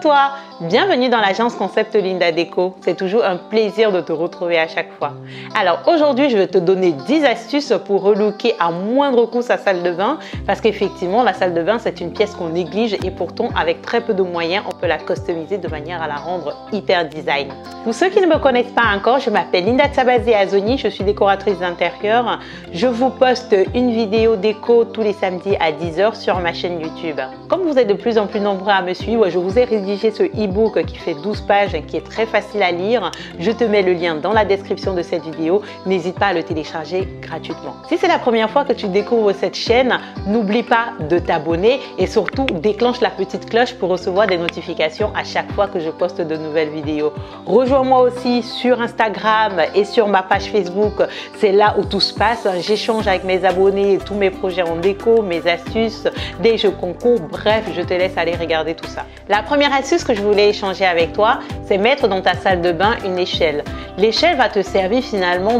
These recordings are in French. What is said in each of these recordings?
toi, bienvenue dans l'agence Concept Linda Déco. C'est toujours un plaisir de te retrouver à chaque fois. Alors aujourd'hui, je vais te donner 10 astuces pour relooker à moindre coût sa salle de bain parce qu'effectivement, la salle de bain, c'est une pièce qu'on néglige et pourtant, avec très peu de moyens, on peut la customiser de manière à la rendre hyper design. Pour ceux qui ne me connaissent pas encore, je m'appelle Linda Tsabazé Azoni, je suis décoratrice d'intérieur. Je vous poste une vidéo déco tous les samedis à 10 h sur ma chaîne YouTube. Comme vous êtes de plus en plus nombreux à me suivre, je vous ai rédigé ce e-book qui fait 12 pages et qui est très facile à lire. Je te mets le lien dans la description de cette vidéo. N'hésite pas à le télécharger gratuitement. Si c'est la première fois que tu découvres cette chaîne, n'oublie pas de t'abonner et surtout déclenche la petite cloche pour recevoir des notifications à chaque fois que je poste de nouvelles vidéos. Rejoins-moi aussi sur Instagram et sur ma page Facebook. C'est là où tout se passe. J'échange avec mes abonnés, tous mes projets en déco, mes astuces, des jeux concours. Bref, je te laisse aller regarder tout ça. La première astuce que je voulais échanger avec toi, c'est mettre dans ta salle de bain une échelle. L'échelle va te servir finalement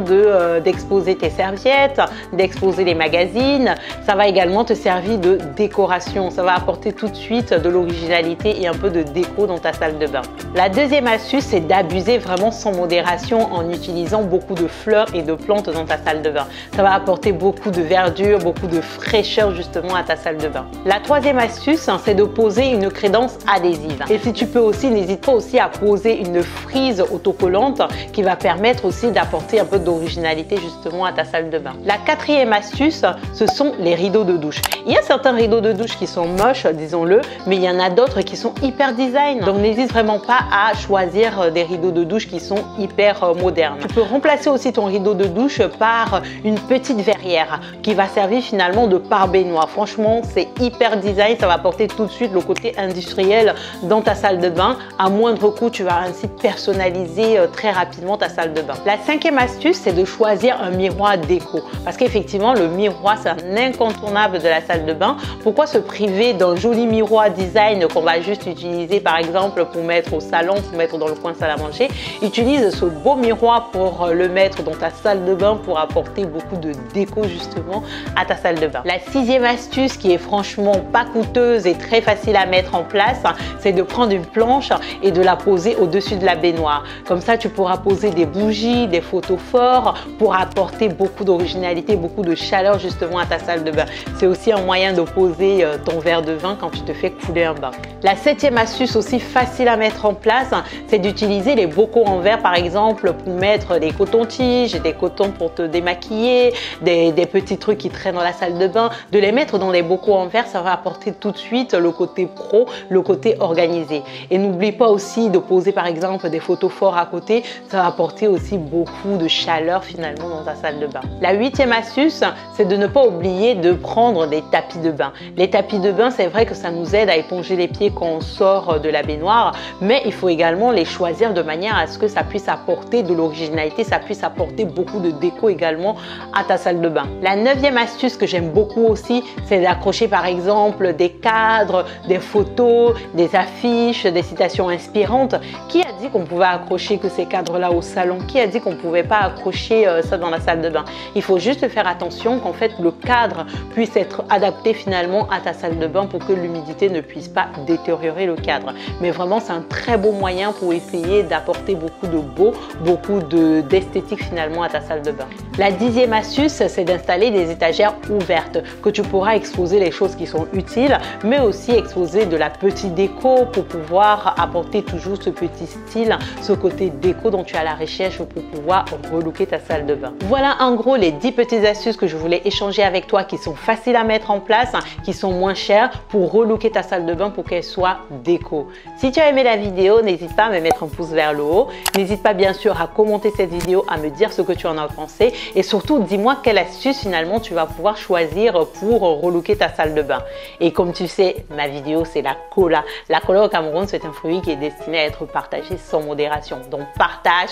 d'exposer tes serviettes, d'exposer les magazines. Ça va également te servir de décoration. Ça va apporter tout de suite de l'originalité et un peu de déco dans ta salle de bain. La deuxième astuce, c'est d'abuser vraiment sans modération en utilisant beaucoup de fleurs et de plantes dans ta salle de bain. Ça va apporter beaucoup de verdure, beaucoup de fraîcheur justement à ta salle de bain. La troisième astuce, c'est de poser une crédence adhésive. Et si tu peux aussi, n'hésite pas aussi à poser une frise autocollante qui va permettre aussi d'apporter un peu d'originalité justement à ta salle de bain. La quatrième astuce, ce sont les rideaux de douche. Il y a certains rideaux de douche qui sont moches, disons-le, mais il y en a d'autres qui sont hyper design. Donc n'hésite vraiment pas à choisir des rideaux de douche qui sont hyper modernes. Tu peux remplacer aussi ton rideau de douche par une petite verrière qui va servir finalement de pare-baignoire. Franchement, c'est hyper design, ça va apporter tout de suite le côté industriel dans ta salle de bain. À moindre coût, tu vas ainsi personnaliser très rapidement ta salle de bain. La cinquième astuce, c'est de choisir un miroir déco parce qu'effectivement, le miroir, c'est un incontournable de la salle de bain. Pourquoi se priver d'un joli miroir design qu'on va juste utiliser par exemple pour mettre au salon, pour mettre dans le coin salle à manger? Utilise ce beau miroir pour le mettre dans ta salle de bain pour apporter beaucoup de déco justement à ta salle de bain. La sixième astuce qui est franchement pas coûteuse et très facile à mettre en place, c'est de prendre une planche et de la poser au-dessus de la baignoire. Comme ça, tu pourras poser des bougies, des photos forts pour apporter beaucoup d'originalité, beaucoup de chaleur justement à ta salle de bain. C'est aussi un moyen de poser ton verre de vin quand tu te fais couler un bain. La septième astuce aussi facile à mettre en place, c'est d'utiliser les bocaux en verre par exemple pour mettre des cotons-tiges, des cotons pour te démaquiller, des petits trucs qui traînent dans la salle de bain. De les mettre dans des bocaux en verre, ça va apporter tout de suite le côté pro, le côté organisé. Et n'oublie pas aussi de poser par exemple des photos forts à côté, ça va apporter aussi beaucoup de chaleur finalement dans ta salle de bain. La huitième astuce, c'est de ne pas oublier de prendre des tapis de bain. Les tapis de bain, c'est vrai que ça nous aide à éponger les pieds quand on sort de la baignoire, mais il faut également les choisir de manière à ce que ça puisse apporter de l'originalité, ça puisse apporter beaucoup de déco également à ta salle de bain. La neuvième astuce que j'aime beaucoup aussi, c'est d'accrocher par exemple des cadres, des photos, des affiches, des citations inspirantes. Qui a dit qu'on pouvait accrocher que ces cadres-là au salon? Qui a dit qu'on ne pouvait pas accrocher ça dans la salle de bain? Il faut juste faire attention qu'en fait le cadre puisse être adapté finalement à ta salle de bain pour que l'humidité ne puisse pas détériorer le cadre. Mais vraiment, c'est un très beau moyen pour essayer d'apporter beaucoup de beau, beaucoup d'esthétique finalement à ta salle de bain. La dixième astuce, c'est d'installer des étagères ouvertes que tu pourras exposer les choses qui sont utiles, mais aussi exposer de la petite déco pour pouvoir apporter toujours ce petit style, ce côté déco dont tu as la recherche pour pouvoir relooker ta salle de bain. Voilà en gros les 10 petites astuces que je voulais échanger avec toi qui sont faciles à mettre en place, qui sont moins chères pour relooker ta salle de bain pour qu'elle soit déco. Si tu as aimé la vidéo, n'hésite pas à me mettre un pouce vers le haut. N'hésite pas bien sûr à commenter cette vidéo, à me dire ce que tu en as pensé et surtout dis-moi quelle astuce finalement tu vas pouvoir choisir pour relooker ta salle de bain. Et comme tu sais, ma vidéo c'est la cola. La cola au Cameroun, c'est un fruit qui est destiné à être partagé sans modération. Donc partage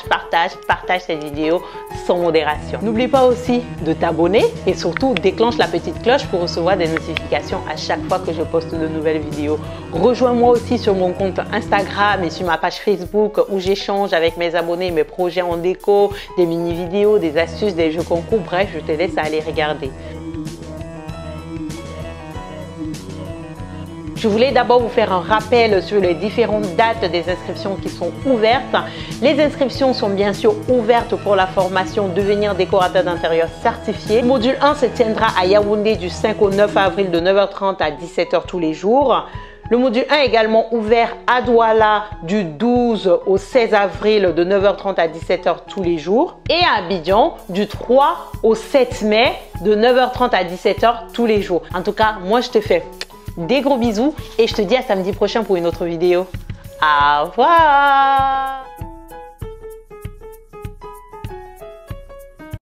cette vidéo sans modération. N'oublie pas aussi de t'abonner et surtout déclenche la petite cloche pour recevoir des notifications à chaque fois que je poste de nouvelles vidéos. Rejoins-moi aussi sur mon compte Instagram et sur ma page Facebook où j'échange avec mes abonnés, mes projets en déco, des mini-vidéos, des astuces, des jeux concours. Bref, je te laisse aller regarder. Je voulais d'abord vous faire un rappel sur les différentes dates des inscriptions qui sont ouvertes. Les inscriptions sont bien sûr ouvertes pour la formation Devenir décorateur d'intérieur certifié. Le module 1 se tiendra à Yaoundé du 5 au 9 avril de 9h30 à 17h tous les jours. Le module 1 est également ouvert à Douala du 12 au 16 avril de 9h30 à 17h tous les jours. Et à Abidjan du 3 au 7 mai de 9h30 à 17h tous les jours. En tout cas, moi je te fais des gros bisous et je te dis à samedi prochain pour une autre vidéo. Au revoir!